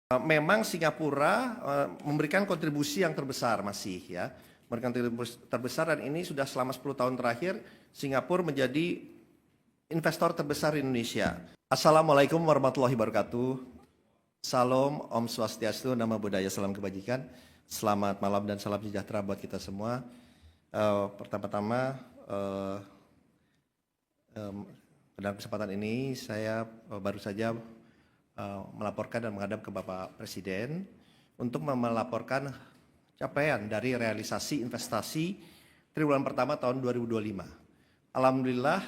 Memang Singapura memberikan kontribusi yang terbesar masih ya. Memberikan kontribusi terbesar dan ini sudah selama 10 tahun terakhir Singapura menjadi investor terbesar di Indonesia. Assalamualaikum warahmatullahi wabarakatuh. Salam, Om Swastiastu, Namo Buddhaya, salam kebajikan. Selamat malam dan salam sejahtera buat kita semua. Pertama-tama dalam kesempatan ini saya baru saja melaporkan dan menghadap ke Bapak Presiden untuk melaporkan capaian dari realisasi investasi triwulan pertama tahun 2025. Alhamdulillah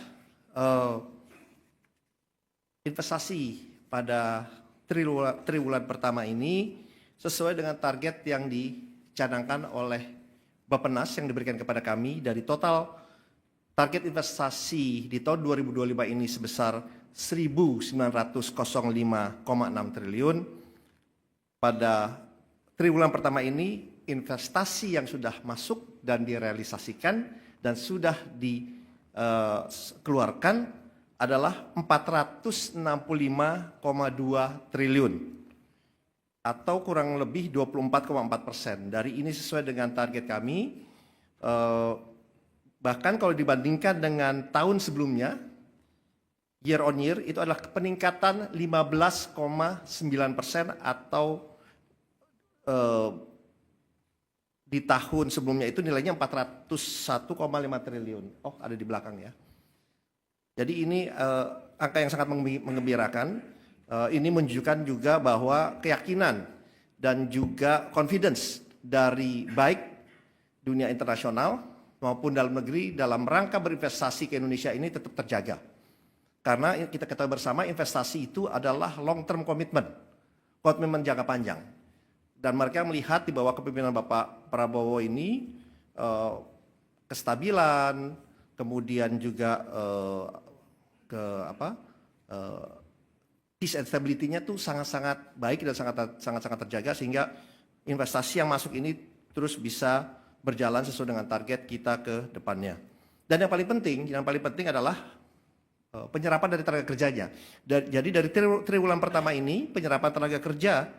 investasi pada triwulan pertama ini sesuai dengan target yang dicanangkan oleh Bappenas yang diberikan kepada kami. Dari total target investasi di tahun 2025 ini sebesar 1.905,6 triliun. Pada triwulan pertama ini investasi yang sudah masuk dan direalisasikan dan sudah dikeluarkan adalah 465,2 triliun atau kurang lebih 24,4%. Dari ini sesuai dengan target kami. Bahkan kalau dibandingkan dengan tahun sebelumnya, year on year itu adalah peningkatan 15,9% atau di tahun sebelumnya itu nilainya 401,5 triliun. Oh, ada di belakang ya. Jadi ini angka yang sangat menggembirakan. Ini menunjukkan juga bahwa keyakinan dan juga confidence dari baik dunia internasional maupun dalam negeri dalam rangka berinvestasi ke Indonesia ini tetap terjaga. Karena kita ketahui bersama investasi itu adalah long term commitment, komitmen jangka panjang. Dan mereka melihat di bawah kepemimpinan Bapak Prabowo ini kestabilan, kemudian juga peace and stability-nya tuh sangat-sangat baik dan sangat-sangat terjaga sehingga investasi yang masuk ini terus bisa berjalan sesuai dengan target kita ke depannya. Dan yang paling penting adalah penyerapan dari tenaga kerjanya. Jadi dari triwulan pertama ini penyerapan tenaga kerja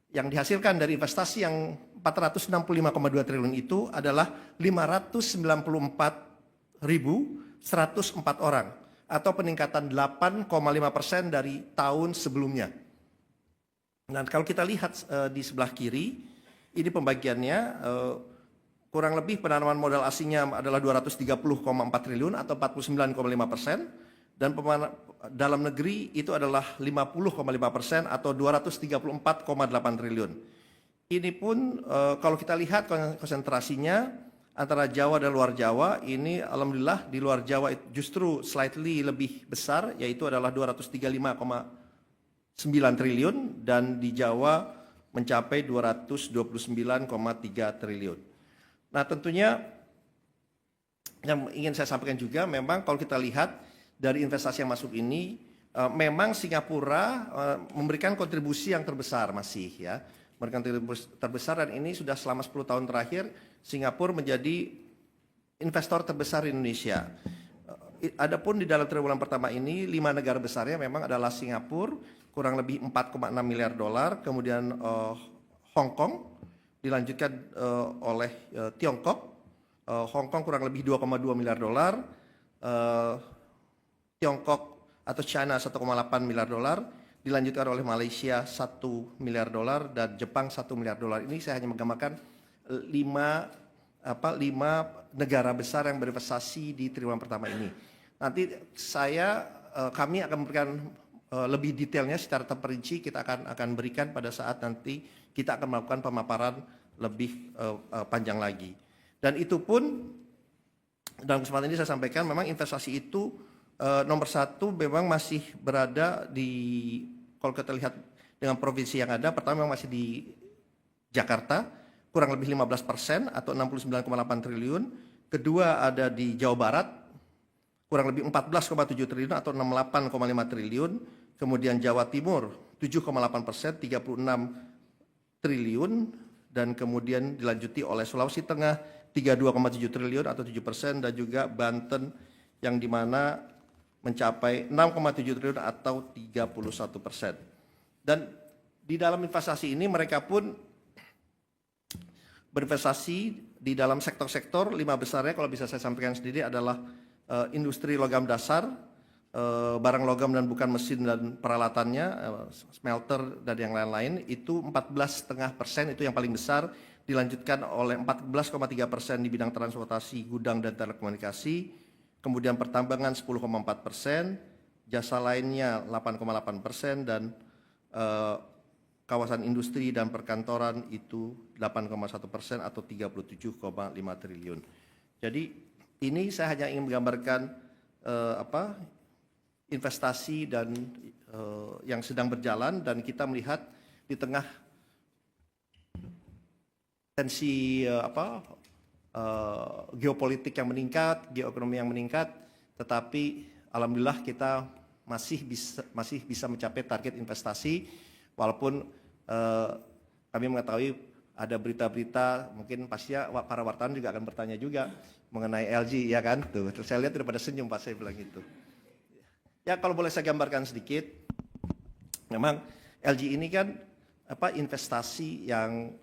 yang dihasilkan dari investasi yang 465,2 triliun itu adalah 594.104 orang atau peningkatan 8,5% dari tahun sebelumnya. Dan kalau kita lihat di sebelah kiri, ini pembagiannya kurang lebih penanaman modal asingnya adalah 230,4 triliun atau 49,5%. Dan dalam negeri itu adalah 50,5% atau 234,8 triliun. Ini pun kalau kita lihat konsentrasinya antara Jawa dan luar Jawa, ini alhamdulillah di luar Jawa justru slightly lebih besar, yaitu adalah 235,9 triliun dan di Jawa mencapai 229,3 triliun. Nah tentunya yang ingin saya sampaikan juga memang kalau kita lihat dari investasi yang masuk ini, memang Singapura memberikan kontribusi yang terbesar masih ya. Memberikan kontribusi terbesar dan ini sudah selama 10 tahun terakhir Singapura menjadi investor terbesar di Indonesia. Adapun di dalam triwulan pertama ini 5 negara besarnya memang adalah Singapura kurang lebih 4,6 miliar dolar, kemudian Hong Kong dilanjutkan oleh Tiongkok, Hong Kong kurang lebih 2,2 miliar dolar, Tiongkok atau China 1,8 miliar dolar, dilanjutkan oleh Malaysia 1 miliar dolar dan Jepang 1 miliar dolar. Ini saya hanya menggambarkan 5 negara besar yang berinvestasi di triwulan pertama ini. Nanti kami akan memberikan lebih detailnya secara terperinci kita akan berikan pada saat nanti kita akan melakukan pemaparan lebih panjang lagi. Dan itu pun dalam kesempatan ini saya sampaikan memang investasi itu nomor 1 memang masih berada di, kalau kita lihat dengan provinsi yang ada, pertama memang masih di Jakarta, kurang lebih 15% atau 69,8 triliun. Kedua ada di Jawa Barat, kurang lebih 14,7 triliun atau 68,5 triliun. Kemudian Jawa Timur 7,8%, 36 triliun. Dan kemudian dilanjuti oleh Sulawesi Tengah 32,7 triliun atau 7%. Dan juga Banten yang dimana mencapai 6,7 triliun atau 31%. Dan di dalam investasi ini mereka pun berinvestasi di dalam sektor-sektor 5 besarnya kalau bisa saya sampaikan sendiri adalah industri logam dasar, barang logam dan bukan mesin dan peralatannya, smelter dan yang lain-lain itu 14,5% itu yang paling besar, dilanjutkan oleh 14,3% di bidang transportasi, gudang dan telekomunikasi, kemudian pertambangan 10,4%, jasa lainnya 8,8% dan kawasan industri dan perkantoran itu 8,1% atau 37,5 triliun. Jadi ini saya hanya ingin menggambarkan investasi dan yang sedang berjalan, dan kita melihat di tengah tensi geopolitik yang meningkat, geoekonomi yang meningkat, tetapi alhamdulillah kita masih bisa mencapai target investasi, walaupun kami mengetahui ada berita-berita, mungkin pastinya para wartawan juga akan bertanya juga mengenai LG, ya kan? Tuh, terus saya lihat udah pada senyum pas saya bilang itu. Ya kalau boleh saya gambarkan sedikit, memang LG ini kan investasi yang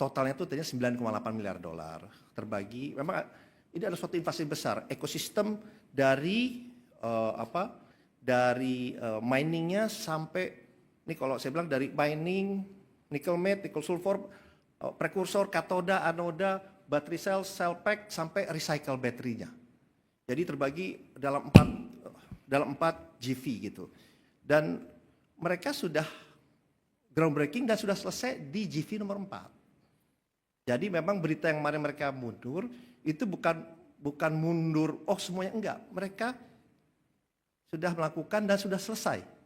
totalnya itu tadinya 9,8 miliar dolar terbagi. Memang ini adalah suatu investasi besar, ekosistem dari miningnya sampai ini kalau saya bilang dari mining, nickel matte, nickel sulfur, prekursor, katoda, anoda, baterai cell pack sampai recycle baterainya. Jadi terbagi dalam 4 GV gitu. Dan mereka sudah groundbreaking dan sudah selesai di GV nomor 4. Jadi memang berita yang kemarin mereka mundur itu bukan mundur semuanya, enggak. Mereka sudah melakukan dan sudah selesai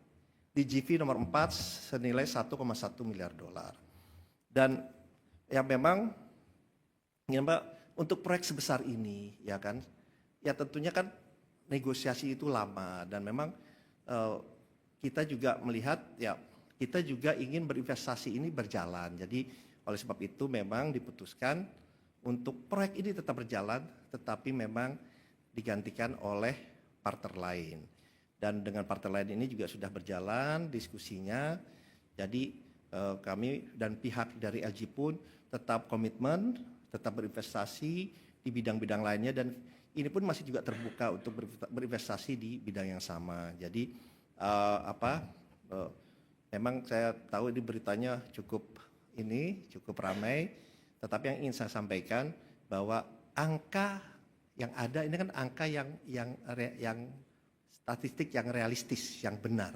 di GV nomor 4 senilai 1,1 miliar dolar. Dan yang memang untuk proyek sebesar ini, ya kan, ya tentunya kan negosiasi itu lama, dan memang kita juga melihat ya kita juga ingin berinvestasi ini berjalan. Jadi oleh sebab itu memang diputuskan untuk proyek ini tetap berjalan, tetapi memang digantikan oleh partner lain. Dan dengan partai lain ini juga sudah berjalan diskusinya. Jadi kami dan pihak dari LG pun tetap komitmen, tetap berinvestasi di bidang-bidang lainnya, dan ini pun masih juga terbuka untuk berinvestasi di bidang yang sama. Jadi memang saya tahu ini beritanya cukup ramai, tetapi yang ingin saya sampaikan bahwa angka yang ada ini kan angka yang statistik yang realistis, yang benar,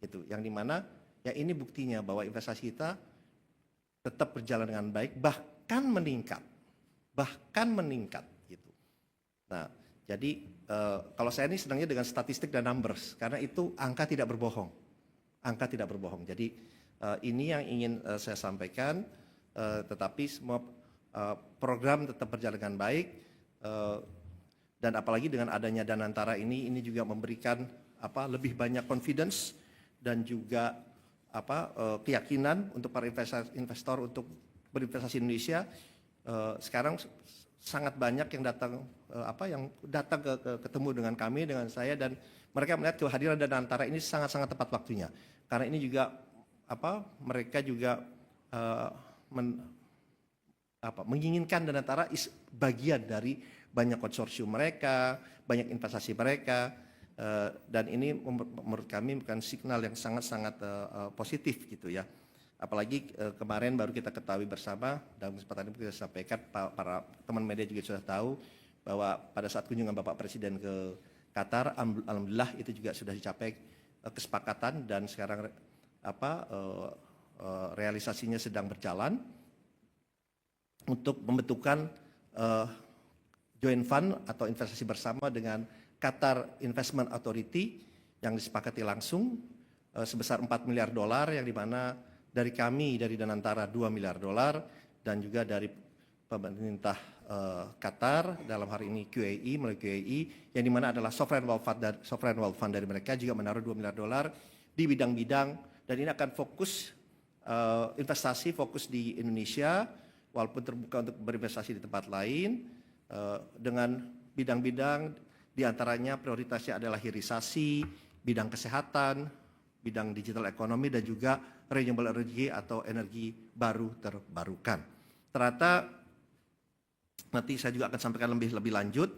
gitu. Yang dimana ya ini buktinya bahwa investasi kita tetap berjalan dengan baik, bahkan meningkat, gitu. Nah, jadi kalau saya ini senangnya dengan statistik dan numbers, karena itu angka tidak berbohong, Jadi ini yang ingin saya sampaikan, tetapi semua program tetap berjalan dengan baik. Dan apalagi dengan adanya Danantara ini juga memberikan lebih banyak confidence dan juga keyakinan untuk para investor untuk berinvestasi di Indonesia. Sekarang sangat banyak yang datang ketemu dengan kami, dengan saya, dan mereka melihat kehadiran Danantara ini sangat-sangat tepat waktunya. Karena ini juga mereka juga menginginkan Danantara bagian dari banyak konsorsium mereka, banyak investasi mereka, dan ini menurut kami bukan signal yang sangat-sangat positif, gitu ya. Apalagi kemarin baru kita ketahui bersama, dalam kesempatan ini kita sampaikan, para teman media juga sudah tahu bahwa pada saat kunjungan Bapak Presiden ke Qatar, alhamdulillah itu juga sudah dicapai kesepakatan, dan sekarang realisasinya sedang berjalan untuk membentukkan joint fund atau investasi bersama dengan Qatar Investment Authority yang disepakati langsung sebesar 4 miliar dolar, yang dimana dari kami, dari Danantara 2 miliar dolar, dan juga dari pemerintah Qatar dalam hari ini melalui QAE, yang dimana adalah sovereign wealth fund dari mereka juga menaruh 2 miliar dolar di bidang-bidang, dan ini akan fokus investasi fokus di Indonesia, walaupun terbuka untuk berinvestasi di tempat lain, dengan bidang-bidang diantaranya prioritasnya adalah hilirisasi, bidang kesehatan, bidang digital ekonomi, dan juga renewable energy atau energi baru terbarukan. Ternyata nanti saya juga akan sampaikan lebih lanjut.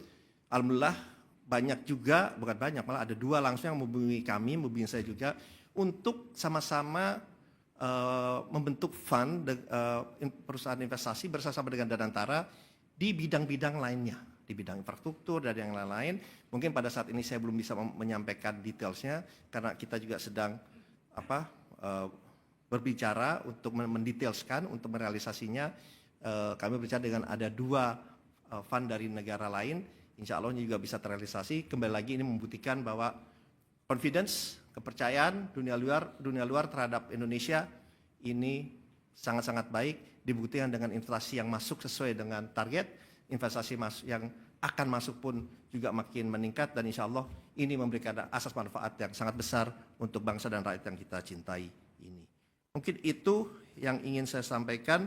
Alhamdulillah banyak juga, bukan banyak, malah ada 2 langsung yang menghubungi kami, menghubungi saya juga untuk sama-sama membentuk fund perusahaan investasi bersama dengan Danantara di bidang-bidang lainnya, di bidang infrastruktur dan yang lain-lain. Mungkin pada saat ini saya belum bisa menyampaikan detailsnya karena kita juga sedang berbicara untuk mendetailskan, untuk merealisasinya. Kami berbicara dengan ada 2 fund dari negara lain, insya Allah juga bisa terrealisasi. Kembali lagi ini membuktikan bahwa confidence, kepercayaan dunia luar terhadap Indonesia ini sangat-sangat baik, dibuktikan dengan inflasi yang masuk sesuai dengan target, investasi yang akan masuk pun juga makin meningkat, dan insya Allah ini memberikan asas manfaat yang sangat besar untuk bangsa dan rakyat yang kita cintai ini. Mungkin itu yang ingin saya sampaikan.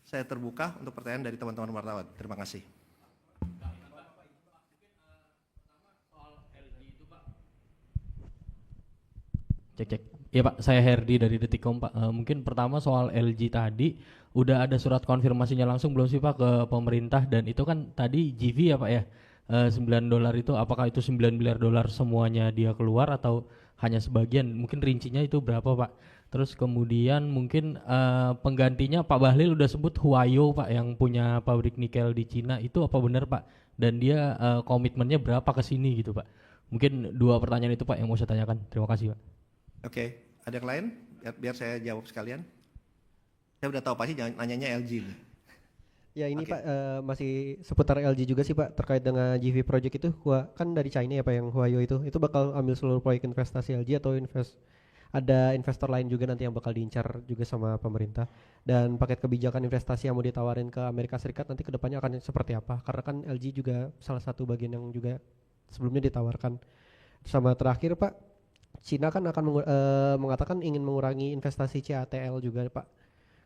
Saya terbuka untuk pertanyaan dari teman-teman wartawan. Terima kasih. Cek. Iya Pak, saya Herdi dari Detikcom Pak. Mungkin pertama soal LG tadi, udah ada surat konfirmasinya langsung belum sih Pak ke pemerintah? Dan itu kan tadi GV ya Pak ya, $9 itu apakah itu $9 miliar semuanya dia keluar atau hanya sebagian? Mungkin rincinya itu berapa Pak? Terus kemudian mungkin penggantinya Pak Bahlil udah sebut Huayo Pak yang punya pabrik nikel di Cina, itu apa benar Pak? Dan dia komitmennya berapa ke sini gitu Pak? Mungkin 2 pertanyaan itu Pak yang mau saya tanyakan. Terima kasih Pak. Oke, ada yang lain? Biar saya jawab sekalian. Saya udah tahu pasti nanyanya LG nih. Ya ini Pak, masih seputar LG juga sih Pak, terkait dengan GV Project itu, kan dari China ya Pak yang Huayo itu bakal ambil seluruh proyek investasi LG atau ada investor lain juga nanti yang bakal diincar juga sama pemerintah, dan paket kebijakan investasi yang mau ditawarin ke Amerika Serikat nanti kedepannya akan seperti apa, karena kan LG juga salah satu bagian yang juga sebelumnya ditawarkan. Sama terakhir Pak, Cina kan akan mengatakan ingin mengurangi investasi CATL juga Pak.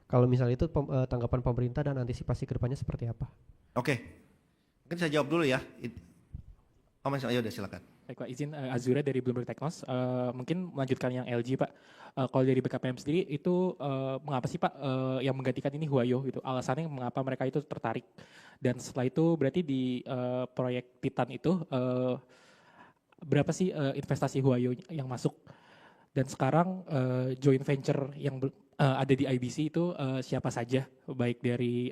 Kalau misalnya itu tanggapan pemerintah dan antisipasi kedepannya seperti apa? Oke, mungkin saya jawab dulu ya. Mas, ayo udah silakan. Baik Pak, izin Azura dari Bloomberg Technos. Mungkin melanjutkan yang LG Pak. Kalau dari BKPM sendiri itu mengapa sih Pak yang menggantikan ini Huayo gitu? Alasannya mengapa mereka itu tertarik? Dan setelah itu berarti di proyek Titan itu berapa sih investasi Huayo yang masuk? Dan sekarang joint venture yang ada di IBC itu siapa saja, baik dari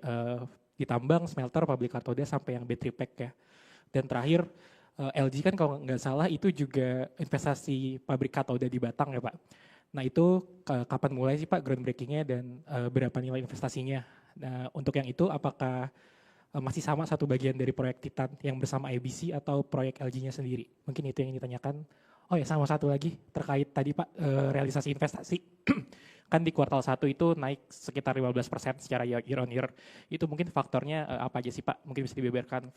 di tambang, smelter, pabrik katoda sampai yang battery pack ya. Dan terakhir LG kan kalau nggak salah itu juga investasi pabrik katoda di Batang ya Pak. Nah itu kapan mulai sih Pak groundbreakingnya dan berapa nilai investasinya? Nah untuk yang itu apakah masih sama satu bagian dari proyek Titan yang bersama IBC atau proyek LG-nya sendiri? Mungkin itu yang ditanyakan. Oh ya, sama satu lagi terkait tadi Pak realisasi investasi. Kan di kuartal 1 itu naik sekitar 15% secara year on year. Itu mungkin faktornya apa aja sih Pak? Mungkin bisa dibeberkan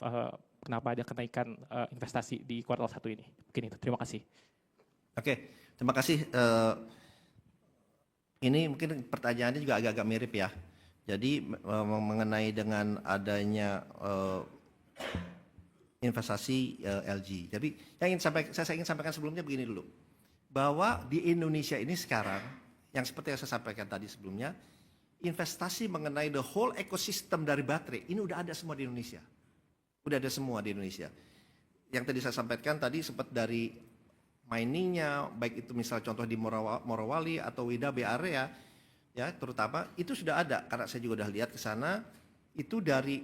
kenapa ada kenaikan investasi di kuartal 1 ini. Mungkin itu. Terima kasih. Oke, terima kasih. Ini mungkin pertanyaannya juga agak-agak mirip ya. Jadi mengenai dengan adanya investasi LG. Jadi yang saya ingin sampaikan sebelumnya begini dulu. Bahwa di Indonesia ini sekarang, yang seperti yang saya sampaikan tadi sebelumnya, investasi mengenai the whole ecosystem dari baterai, ini udah ada semua di Indonesia. Udah ada semua di Indonesia. Yang tadi saya sampaikan tadi sempat dari miningnya, baik itu misal contoh di Morowali atau Wida Bay Area, ya terutama itu sudah ada, karena saya juga udah lihat ke sana, itu dari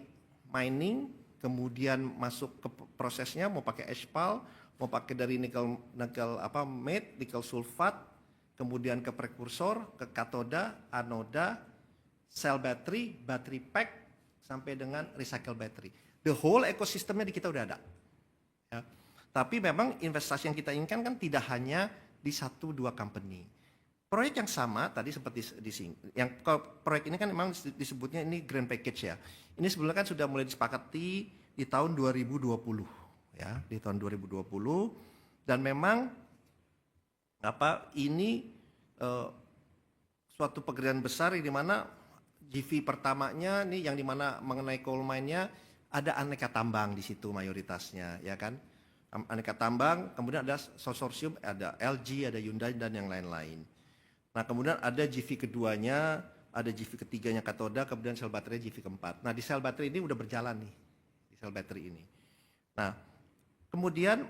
mining, kemudian masuk ke prosesnya mau pakai aspal, mau pakai dari nikel matte, nikel sulfat, kemudian ke prekursor, ke katoda, anoda, cell battery, battery pack, sampai dengan recycle battery. The whole ekosistemnya di kita udah ada. Ya. Tapi memang investasi yang kita inginkan kan tidak hanya di 1-2 company. Proyek yang sama tadi seperti yang proyek ini kan memang disebutnya ini grand package ya. Ini sebenarnya kan sudah mulai disepakati di tahun 2020 ya, di tahun 2020, dan memang ini suatu pekerjaan besar di mana GV pertamanya nih yang dimana mengenai coal mine-nya ada aneka tambang di situ mayoritasnya ya kan, aneka tambang, kemudian ada konsorsium, ada LG, ada Hyundai dan yang lain-lain. Nah kemudian ada GV keduanya, ada GV ketiganya katoda, kemudian sel baterai GV keempat. Nah di sel baterai ini udah berjalan nih, di sel baterai ini. Nah kemudian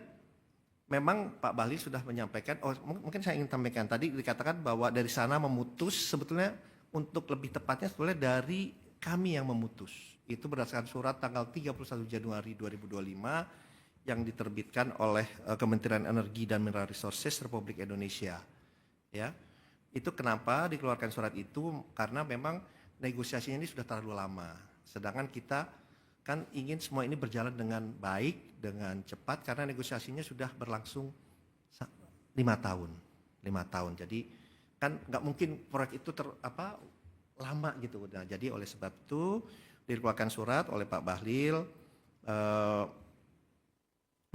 memang Pak Bahlil sudah menyampaikan, mungkin saya ingin sampaikan tadi dikatakan bahwa dari sana memutus, sebetulnya untuk lebih tepatnya sebetulnya dari kami yang memutus. Itu berdasarkan surat tanggal 31 Januari 2025 yang diterbitkan oleh Kementerian Energi dan Mineral Resources Republik Indonesia. Ya. Itu kenapa dikeluarkan surat itu, karena memang negosiasinya ini sudah terlalu lama. Sedangkan kita kan ingin semua ini berjalan dengan baik, dengan cepat, karena negosiasinya sudah berlangsung 5 tahun. 5 tahun. Jadi kan nggak mungkin proyek itu lama gitu. Nah, jadi oleh sebab itu dikeluarkan surat oleh Pak Bahlil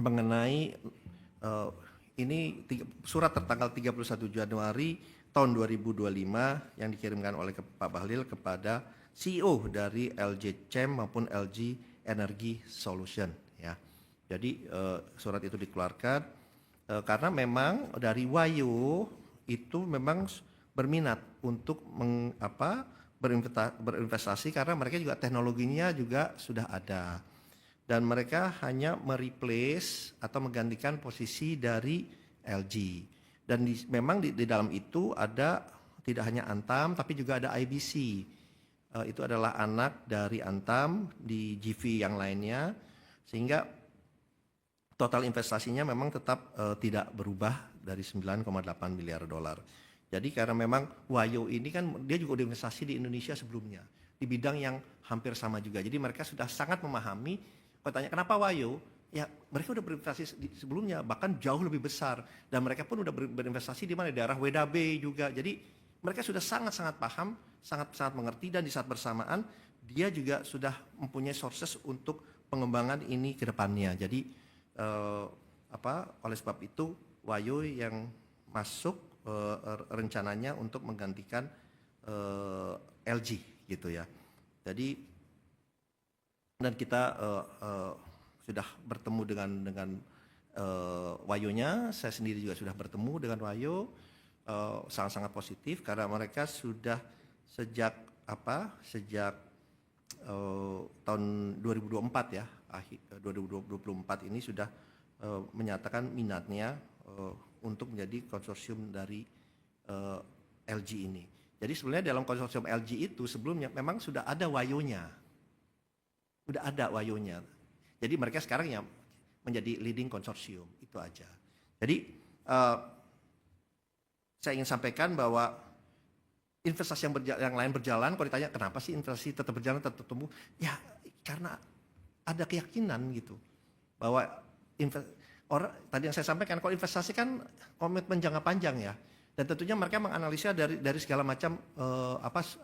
mengenai ini surat tertanggal 31 Januari tahun 2025 yang dikirimkan oleh Pak Bahlil kepada CEO dari LG Chem maupun LG Energy Solution ya. Jadi surat itu dikeluarkan karena memang dari Wayo itu memang berminat untuk berinvestasi karena mereka juga teknologinya juga sudah ada. Dan mereka hanya mereplace atau menggantikan posisi dari LG. Dan memang di dalam itu ada tidak hanya Antam tapi juga ada IBC. Itu adalah anak dari Antam di GV yang lainnya, sehingga total investasinya memang tetap tidak berubah dari 9,8 miliar dolar. Jadi karena memang Wayo ini kan dia juga udah investasi di Indonesia sebelumnya di bidang yang hampir sama juga. Jadi mereka sudah sangat memahami. Kalau tanya kenapa Wayo, ya mereka udah berinvestasi sebelumnya bahkan jauh lebih besar, dan mereka pun udah berinvestasi di mana, di daerah WDB juga. Jadi mereka sudah sangat-sangat paham, sangat-sangat mengerti, dan di saat bersamaan dia juga sudah mempunyai sources untuk pengembangan ini ke depannya. Jadi oleh sebab itu Wayo yang masuk rencananya untuk menggantikan LG gitu ya. Jadi dan kita sudah bertemu dengan Wayonya, saya sendiri juga sudah bertemu dengan Wayo, sangat-sangat positif karena mereka sudah sejak tahun 2024 ya, akhir 2024 ini sudah menyatakan minatnya untuk menjadi konsorsium dari LG ini. Jadi sebenarnya dalam konsorsium LG itu sebelumnya memang sudah ada Wayonya. Udah ada Wayonya. Jadi mereka sekarang ya menjadi leading konsorsium, itu aja. Jadi saya ingin sampaikan bahwa investasi yang lain berjalan, kalau ditanya kenapa sih investasi tetap berjalan, tetap tumbuh, ya karena ada keyakinan gitu bahwa tadi yang saya sampaikan, kalau investasi kan komitmen jangka panjang ya, dan tentunya mereka menganalisa dari segala macam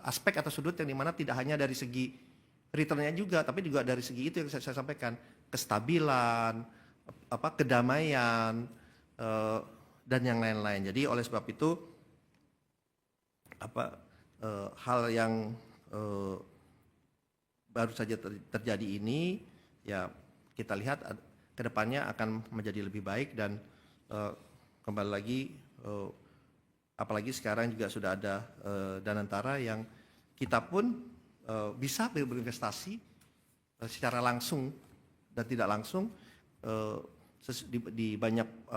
aspek atau sudut yang dimana tidak hanya dari segi returnnya juga, tapi juga dari segi itu yang saya sampaikan, kestabilan, kedamaian, dan yang lain-lain. Jadi oleh sebab itu hal yang baru saja terjadi ini ya kita lihat kedepannya akan menjadi lebih baik, dan kembali lagi apalagi sekarang juga sudah ada Danantara yang kita pun bisa berinvestasi secara langsung dan tidak langsung di banyak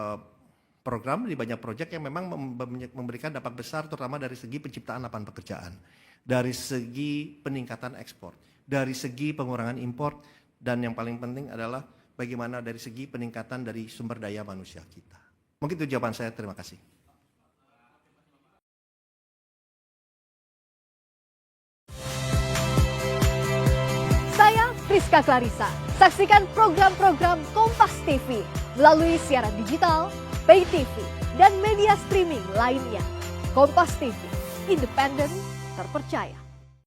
program, di banyak proyek yang memang memberikan dampak besar, terutama dari segi penciptaan lapangan pekerjaan, dari segi peningkatan ekspor, dari segi pengurangan impor, dan yang paling penting adalah bagaimana dari segi peningkatan dari sumber daya manusia kita. Mungkin itu jawaban saya, terima kasih. Rizka Clarissa. Saksikan program-program Kompas TV melalui siaran digital, pay TV, dan media streaming lainnya. Kompas TV, independen, terpercaya.